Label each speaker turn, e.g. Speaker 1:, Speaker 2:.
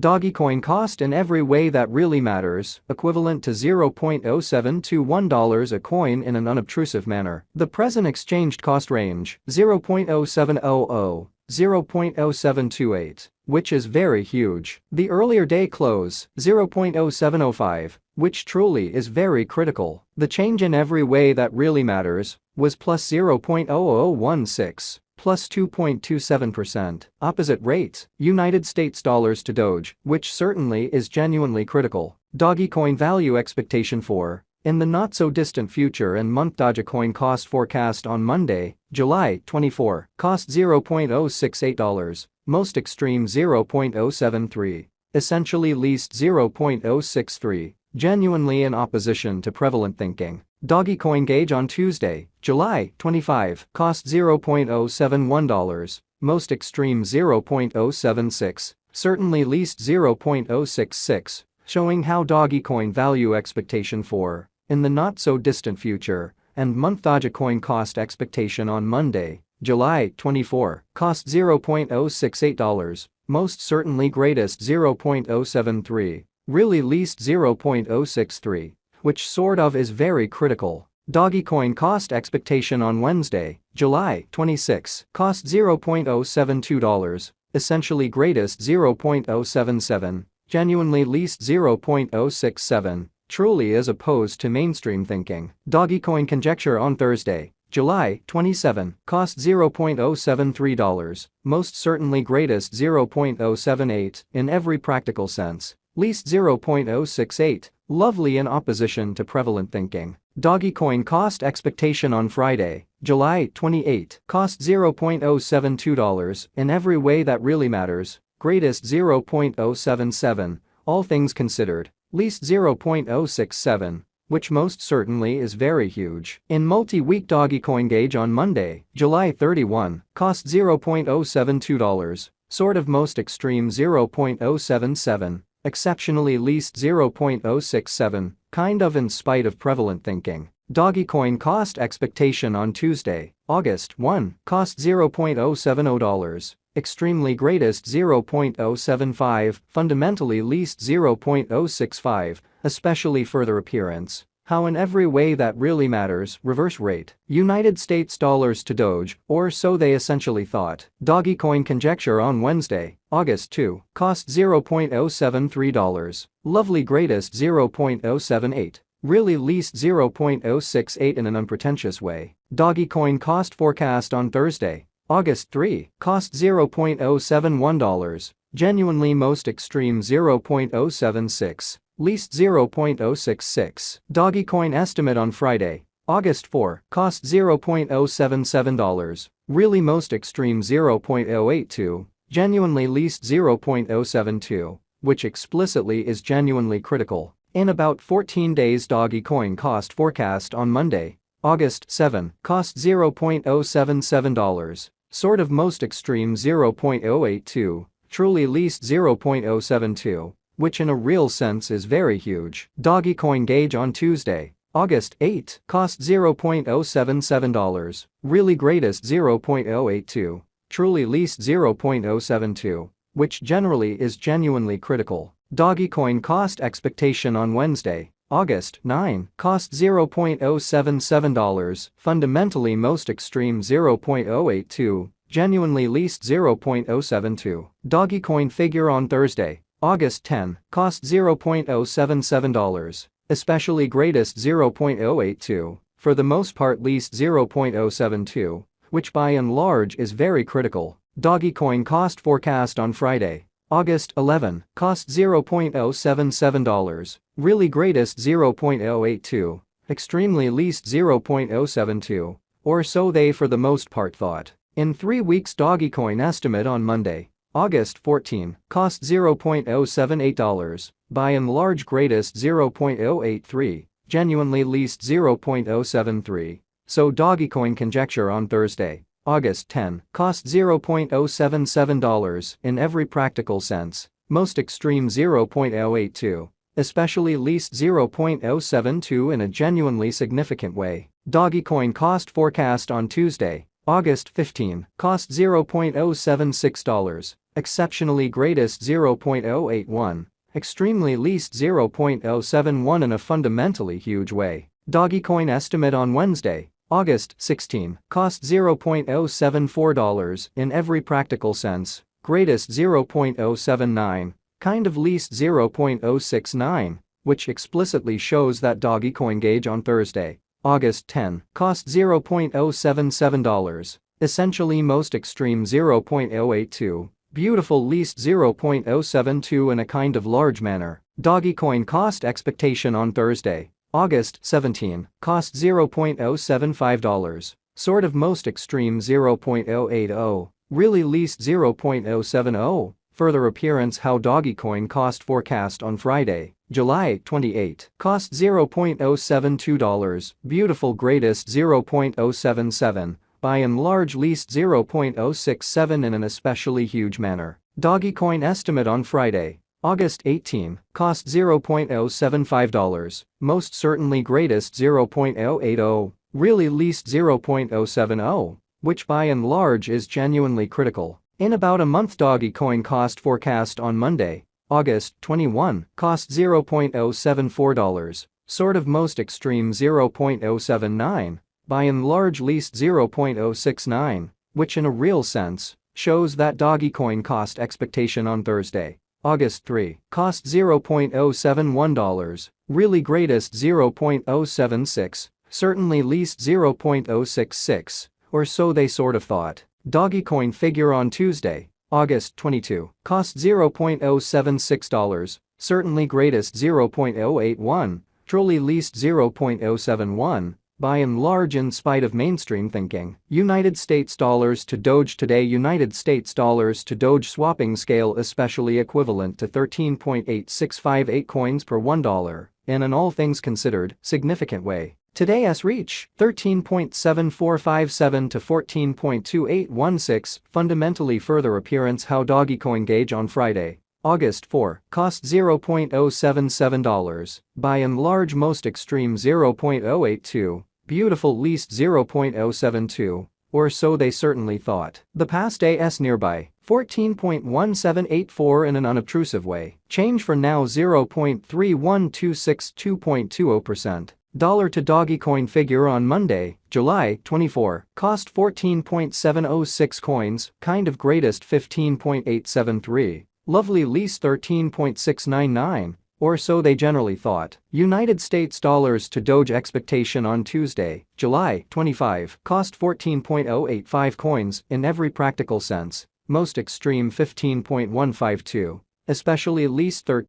Speaker 1: Dogecoin cost in every way that really matters, equivalent to $0.0721 a coin in an unobtrusive manner. The present exchanged cost range, 0.0700, 0.0728, which is very huge. The earlier day close, 0.0705, which truly is very critical. The change in every way that really matters was plus 0.0016. Plus 2.27%. Opposite rates, United States dollars to Doge, which certainly is genuinely critical. Dogecoin value expectation for, in the not-so-distant future and month. Dogecoin cost forecast on Monday, July 24, cost $0.068, most extreme $0.073, essentially least $0.063, genuinely in opposition to prevalent thinking. Dogecoin gauge on Tuesday, July 25, cost $0.071, most extreme $0.076, certainly least $0.066, showing how Dogecoin value expectation for, in the not-so-distant future, and month. Dogecoin cost expectation on Monday, July 24, cost $0.068, most certainly greatest $0.073, really least $0.063. Which sort of is very critical. Dogecoin cost expectation on Wednesday, July 26, cost $0.072, essentially greatest $0.077, genuinely least $0.067, truly as opposed to mainstream thinking. Dogecoin conjecture on Thursday, July 27, cost $0.073, most certainly greatest $0.078 in every practical sense, least $0.068. Lovely in opposition to prevalent thinking. Dogecoin cost expectation on Friday, July 28, cost $0.072 in every way that really matters, greatest $0.077, all things considered, least $0.067, which most certainly is very huge. In multi-week Dogecoin gauge on Monday, July 31, cost $0.072, sort of most extreme $0.077. Exceptionally least $0.067, kind of in spite of prevalent thinking. Dogecoin cost expectation on Tuesday, August 1, cost $0.070, extremely greatest $0.075, fundamentally least $0.065, especially further appearance. How in every way that really matters, reverse rate, United States dollars to Doge, or so they essentially thought. Dogecoin conjecture on Wednesday, August 2, cost $0.073, lovely greatest $0.078, really least $0.068 in an unpretentious way. Dogecoin cost forecast on Thursday, August 3, cost $0.071, genuinely most extreme $0.076. Least $0.066. Dogecoin estimate on Friday, August 4, cost $0.077, really most extreme $0.082, genuinely least $0.072, which explicitly is genuinely critical. In about 14 days Dogecoin cost forecast on Monday, August 7, cost $0.077, sort of most extreme $0.082, truly least $0.072. Which in a real sense is very huge. Dogecoin gauge on Tuesday, August 8, cost $0.077, really greatest $0.082, truly least $0.072, which generally is genuinely critical. Dogecoin cost expectation on Wednesday, August 9, cost $0.077, fundamentally most extreme $0.082, genuinely least $0.072. Dogecoin figure on Thursday, August 10, cost $0.077, especially greatest $0.082, for the most part least $0.072, which by and large is very critical. Dogecoin cost forecast on Friday, August 11, cost $0.077, really greatest $0.082, extremely least $0.072, or so they for the most part thought. In 3 weeks Dogecoin estimate on Monday, August 14, cost $0.078, by and large greatest $0.083, genuinely least $0.073, so Dogecoin conjecture on Thursday, August 10, cost $0.077 in every practical sense, most extreme $0.082, especially least $0.072 in a genuinely significant way. Dogecoin cost forecast on Tuesday, August 15, cost $0.076, exceptionally greatest 0.081, extremely least 0.071 in a fundamentally huge way. Dogecoin estimate on Wednesday, August 16, cost $0.074 in every practical sense, greatest 0.079, kind of least 0.069, which explicitly shows that Dogecoin gauge on Thursday, August 10, cost $0.077, essentially most extreme 0.082, beautiful least 0.072 in a kind of large manner. Dogecoin cost expectation on Thursday, August 17, cost $0.075, sort of most extreme 0.080, really least 0.070, further appearance how Dogecoin cost forecast on Friday, July 28, cost $0.072, beautiful greatest 0.077, by and large least 0.067 in an especially huge manner. Dogecoin estimate on Friday, August 18, cost $0.075, most certainly greatest 0.080, really least 0.070, which by and large is genuinely critical. In about a month Dogecoin cost forecast on Monday, August 21, cost $0.074, sort of most extreme 0.079, by and large least 0.069, which in a real sense, shows that Dogecoin cost expectation on Thursday, August 3, cost $0.071, really greatest 0.076, certainly least 0.066, or so they sort of thought. Dogecoin figure on Tuesday, August 22, cost $0.076, certainly greatest 0.081, truly least 0.071, by and large in spite of mainstream thinking. United States dollars to Doge today. United States dollars to Doge swapping scale especially equivalent to 13.8658 coins per $1, in an all things considered significant way. Today's reach, 13.7457 to 14.2816, fundamentally further appearance how Dogecoin gauge on Friday, August 4, cost $0.077, by and large most extreme 0.082, beautiful least 0.072, or so they certainly thought. The past day's nearby, 14.1784 in an unobtrusive way, change for now 0.31262.20%. Dollar to Dogecoin figure on Monday, July 24, cost 14.706 coins, kind of greatest 15.873, lovely least 13.699, or so they generally thought. United States dollars to Doge expectation on Tuesday, July 25, cost 14.085 coins in every practical sense, most extreme 15.152, especially least 13.